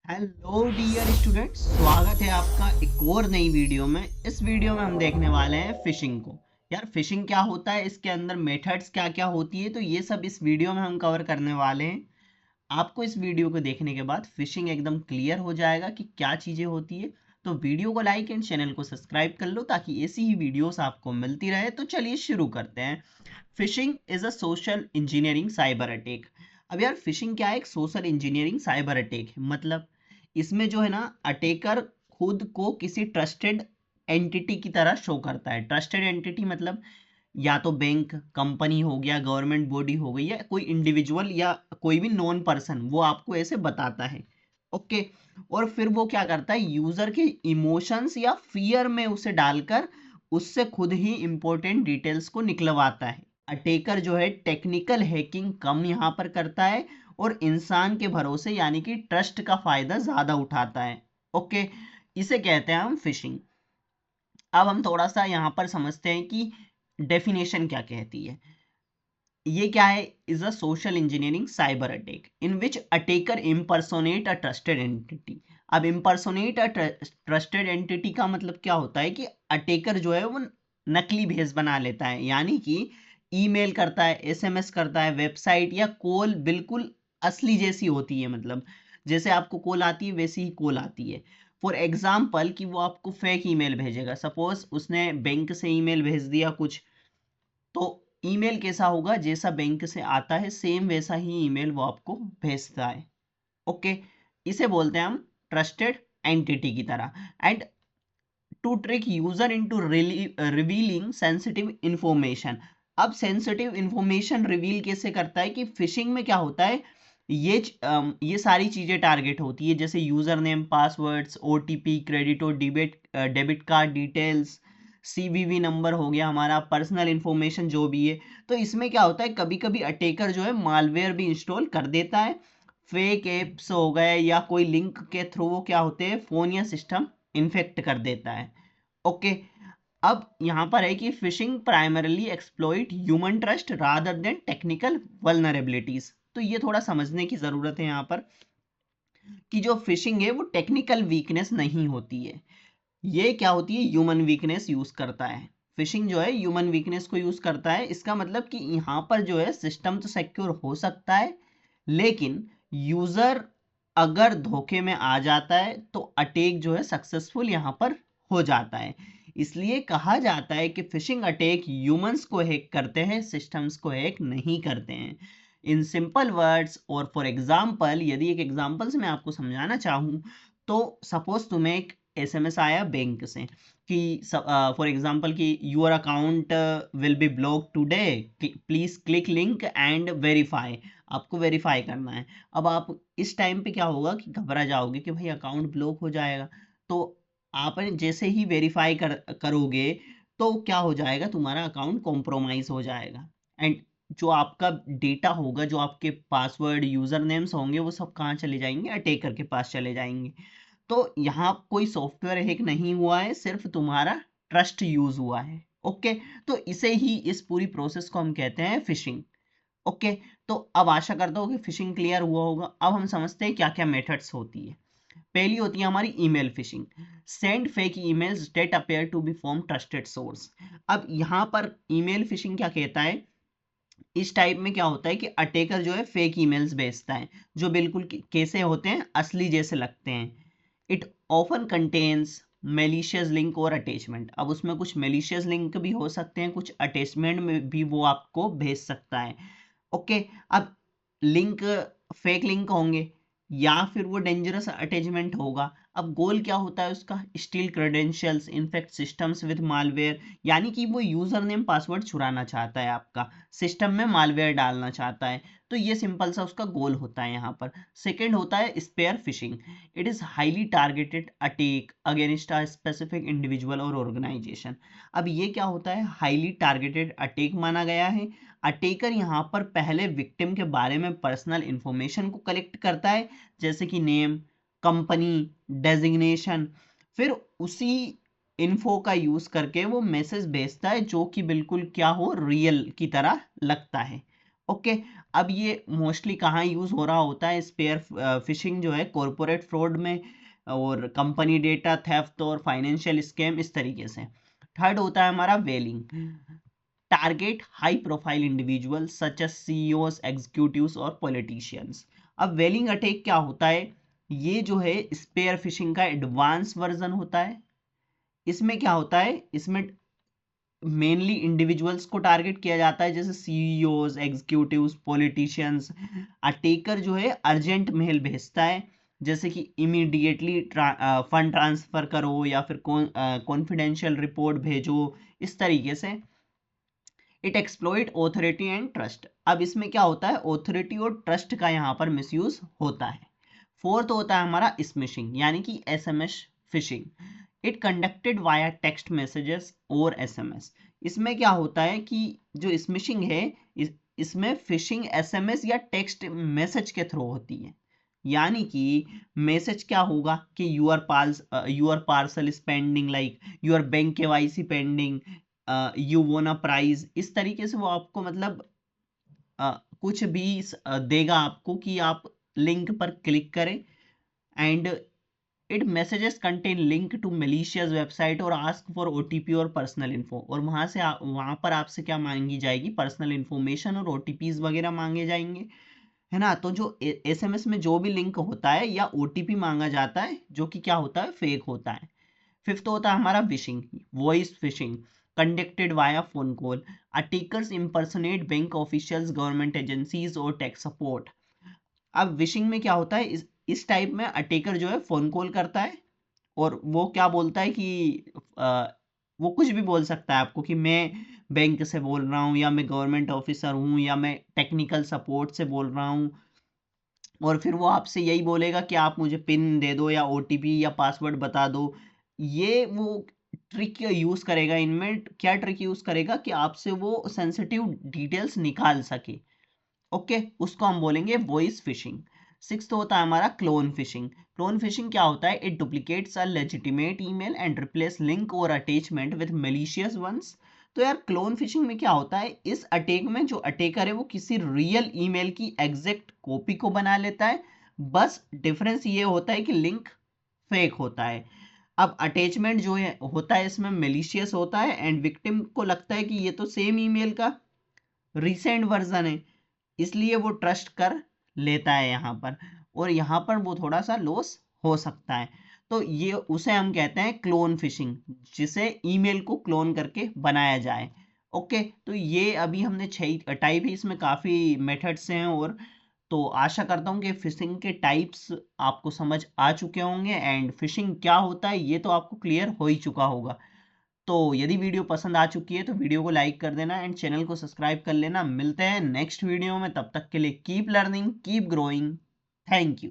Hello dear students, स्वागत है आपका एक और नई वीडियो में। इस वीडियो में हम देखने वाले हैं फिशिंग को। यार फिशिंग क्या होता है, इसके अंदर मेथड्स क्या क्या होती है, तो ये सब इस वीडियो में हम कवर करने वाले हैं। आपको इस वीडियो को देखने के बाद फिशिंग एकदम क्लियर हो जाएगा कि क्या चीज़ें होती है। तो वीडियो को लाइक एंड चैनल को सब्सक्राइब कर लो ताकि ऐसी ही वीडियोस आपको मिलती रहे। तो चलिए शुरू करते हैं। Fishing is a social engineering cyber attack. अब यार फिशिंग क्या है? एक सोशल इंजीनियरिंग साइबर अटैक है। मतलब इसमें जो है ना, अटैकर खुद को किसी ट्रस्टेड एंटिटी की तरह शो करता है। ट्रस्टेड एंटिटी मतलब या तो बैंक, कंपनी हो गया, गवर्नमेंट बॉडी हो गई, या कोई इंडिविजुअल या कोई भी नॉन पर्सन, वो आपको ऐसे बताता है। ओके। और फिर वो क्या करता है, यूजर के इमोशंस या फियर में उसे डालकर उससे खुद ही इंपॉर्टेंट डिटेल्स को निकलवाता है। अटैकर जो है टेक्निकल हैकिंग कम यहाँ पर करता है और इंसान के भरोसे यानी कि ट्रस्ट का फायदा ज्यादा उठाता है। ओके। इसे कहते हैं हम फिशिंग। अब हम थोड़ा सा यहाँ पर समझते हैं कि डेफिनेशन क्या कहती है। ये क्या है? Is a social engineering cyber attack in which attacker impersonate a trusted entity. अब इम्पर्सोनेट अ ट्रस्टेड एंटिटी का मतलब क्या होता है कि अटैकर जो है वो नकली भेस बना लेता है, यानी कि ईमेल करता है, एसएमएस करता है, वेबसाइट या कॉल बिल्कुल असली जैसी होती है। मतलब जैसे आपको कॉल आती है वैसी ही कॉल आती है। फॉर एग्जाम्पल कि वो आपको फेक ईमेल भेजेगा। सपोज उसने बैंक से ईमेल भेज दिया कुछ, तो ईमेल कैसा होगा? जैसा बैंक से आता है सेम वैसा ही ईमेल वो आपको भेजता है। ओके। इसे बोलते हैं हम ट्रस्टेड एंटिटी की तरह। And to trick user into revealing sensitive information. अब सेंसिटिव इंफॉर्मेशन रिवील कैसे करता है कि फिशिंग में क्या होता है, ये सारी चीजें टारगेट होती है, जैसे username, passwords, OTP, credit और debit card details, CVV number हो गया, हमारा पर्सनल इंफॉर्मेशन जो भी है। तो इसमें क्या होता है, कभी कभी अटैकर जो है मालवेयर भी इंस्टॉल कर देता है। फेक एप्स हो गए या कोई लिंक के थ्रू वो क्या होते हैं, फोन या सिस्टम इन्फेक्ट कर देता है। ओके। अब यहां पर है कि fishing primarily exploit human trust rather than technical vulnerabilities. तो ये थोड़ा समझने की जरूरत है यहाँ पर कि जो फिशिंग है वो टेक्निकल वीकनेस नहीं होती है। ये क्या होती है, ह्यूमन वीकनेस यूज करता है। फिशिंग जो है ह्यूमन वीकनेस को यूज करता है। इसका मतलब कि यहाँ पर जो है सिस्टम तो सिक्योर हो सकता है, लेकिन यूजर अगर धोखे में आ जाता है तो अटैक जो है सक्सेसफुल यहाँ पर हो जाता है। इसलिए कहा जाता है कि फिशिंग अटैक ह्यूमंस को हैक करते हैं, सिस्टम्स को हैक नहीं करते हैं। इन सिंपल वर्ड्स और फॉर एग्जाम्पल, यदि एक एग्जाम्पल से मैं आपको समझाना चाहूँ, तो सपोज तुम्हें एक एसएमएस आया बैंक से कि फॉर एग्जांपल कि your account will be block today, please click link and verify. आपको वेरीफाई करना है। अब आप इस टाइम पे क्या होगा कि घबरा जाओगे कि भाई अकाउंट ब्लॉक हो जाएगा। तो आप जैसे ही वेरीफाई करोगे तो क्या हो जाएगा, तुम्हारा अकाउंट कॉम्प्रोमाइज हो जाएगा। एंड जो आपका डेटा होगा, जो आपके पासवर्ड, यूजर नेम्स होंगे, वो सब कहाँ चले जाएंगे? अटैकर के पास चले जाएंगे। तो यहाँ कोई सॉफ्टवेयर हैक नहीं हुआ है, सिर्फ तुम्हारा ट्रस्ट यूज हुआ है। ओके। तो इसे ही, इस पूरी प्रोसेस को हम कहते हैं फिशिंग। ओके। तो अब आशा करता हूँ कि फिशिंग क्लियर हुआ होगा। अब हम समझते हैं क्या क्या मेथड्स होती है। पहली होती है हमारी email phishing. Send fake emails that appear to be from trusted source. अब यहाँ पर ईमेल फिशिंग क्या कहता है, इस टाइप में क्या होता है कि अटैकर जो है फेक ईमेल्स भेजता है जो बिल्कुल कैसे होते हैं, असली जैसे लगते हैं। It often contains malicious link और अटैचमेंट। अब उसमें कुछ मेलिशियस लिंक भी हो सकते हैं, कुछ अटैचमेंट में भी वो आपको भेज सकता है। ओके। अब लिंक फेक लिंक होंगे या फिर वो डेंजरस अटैचमेंट होगा। अब गोल क्या होता है उसका, steel credentials, infect systems with malware, यानी कि वो यूजर नेम पासवर्ड चुराना चाहता है, आपका सिस्टम में मालवेयर डालना चाहता है। तो ये सिंपल सा उसका गोल होता है यहाँ पर। सेकंड होता है spear phishing. It is highly targeted attack against a specific individual और ऑर्गेनाइजेशन। अब ये क्या होता है, हाईली टारगेटेड अटैक माना गया है। अटैकर यहाँ पर पहले विक्टिम के बारे में पर्सनल इंफॉर्मेशन को कलेक्ट करता है, जैसे कि नेम, कंपनी, डेजिग्नेशन। फिर उसी इन्फो का यूज करके वो मैसेज भेजता है जो कि बिल्कुल क्या हो, रियल की तरह लगता है। ओके। अब ये मोस्टली कहाँ यूज हो रहा होता है? स्पेयर फिशिंग जो है कॉरपोरेट फ्रॉड में, और कंपनी डेटा थेफ्ट और फाइनेंशियल स्कैम, इस तरीके से। थर्ड होता है हमारा whaling, target high profile individual such as CEOs, executives और पॉलिटिशियंस। अब वेलिंग अटैक क्या होता है? ये जो है स्पेयर फिशिंग का एडवांस वर्जन होता है। इसमें क्या होता है? इसमें मेनली इंडिविजुअल्स को टारगेट किया जाता है, जैसे सीईओज, एग्जीक्यूटिव्स, पॉलिटिशियंस। अटैकर जो है अर्जेंट मेल भेजता है, जैसे कि इमीडिएटली फंड ट्रांसफर करो या फिर कॉन्फिडेंशियल रिपोर्ट भेजो, इस तरीके से। It exploit authority and trust. अब इसमें क्या होता है? ऑथोरिटी और ट्रस्ट का यहाँ पर मिसयूज होता है। फोर्थ होता है हमारा स्मिशिंग, यानी कि SMS phishing. It conducted via text messages और एसएमएस। इसमें क्या होता है कि जो स्मिशिंग है, इसमें फिशिंग एसएमएस या टेक्स्ट मैसेज के थ्रू होती है। यानी कि मैसेज क्या होगा कि your parcel is pending, like your bank KYC pending, you won a prize, इस तरीके से वो आपको मतलब कुछ भी देगा आपको कि आप लिंक पर क्लिक करें। And it messages contain link to malicious website और आस्क फॉर ओटीपी और पर्सनल इन्फो, और वहां पर आपसे क्या मांगी जाएगी? पर्सनल इन्फॉर्मेशन और ओटीपीज वगैरह मांगे जाएंगे, है ना। तो जो एसएमएस में जो भी लिंक होता है या ओटीपी मांगा जाता है, जो कि क्या होता है? फेक होता है। फिफ्थ होता है हमारा wishing, voice fishing, conducted via phone call. Attackers impersonate bank officials, government agencies और टेक सपोर्ट। अब विशिंग में क्या होता है? इस टाइप में अटैकर जो है फोन कॉल करता है, और वो क्या बोलता है कि वो कुछ भी बोल सकता है आपको कि मैं बैंक से बोल रहा हूँ, या मैं गवर्नमेंट ऑफिसर हूँ, या मैं टेक्निकल सपोर्ट से बोल रहा हूँ। और फिर वो आपसे यही बोलेगा कि आप मुझे पिन दे दो या ओटीपी या पासवर्ड बता दो। ये वो ट्रिक यूज करेगा। इनमें क्या ट्रिक यूज करेगा कि आपसे वो सेंसिटिव डिटेल्स निकाल सके। ओके, उसको हम बोलेंगे वॉइस फिशिंग। सिक्स्थ होता है हमारा क्लोन फिशिंग। क्लोन फिशिंग क्या होता है? It duplicates a legitimate email and replace link और अटैचमेंट विद मेलिशियस वंस। तो यार क्लोन फिशिंग में क्या होता है? इस अटैक में जो अटैकर है वो किसी रियल ईमेल की एग्जैक्ट कॉपी को बना लेता है। बस डिफरेंस ये होता है कि लिंक फेक होता है। अब अटैचमेंट जो है होता है इसमें मेलिशियस होता है, एंड विक्टिम को लगता है कि ये तो सेम ईमेल का रिसेंट वर्जन है, इसलिए वो ट्रस्ट कर लेता है यहाँ पर, और यहाँ पर वो थोड़ा सा लॉस हो सकता है। तो ये उसे हम कहते हैं क्लोन फिशिंग, जिसे ईमेल को क्लोन करके बनाया जाए। ओके, तो ये अभी हमने 6 टाइप ही, इसमें काफ़ी मेथड्स हैं। और तो आशा करता हूँ कि फिशिंग के टाइप्स आपको समझ आ चुके होंगे, एंड फिशिंग क्या होता है ये तो आपको क्लियर हो ही चुका होगा। तो यदि वीडियो पसंद आ चुकी है तो वीडियो को लाइक कर देना एंड चैनल को सब्सक्राइब कर लेना। मिलते हैं नेक्स्ट वीडियो में, तब तक के लिए keep learning, keep growing. Thank you.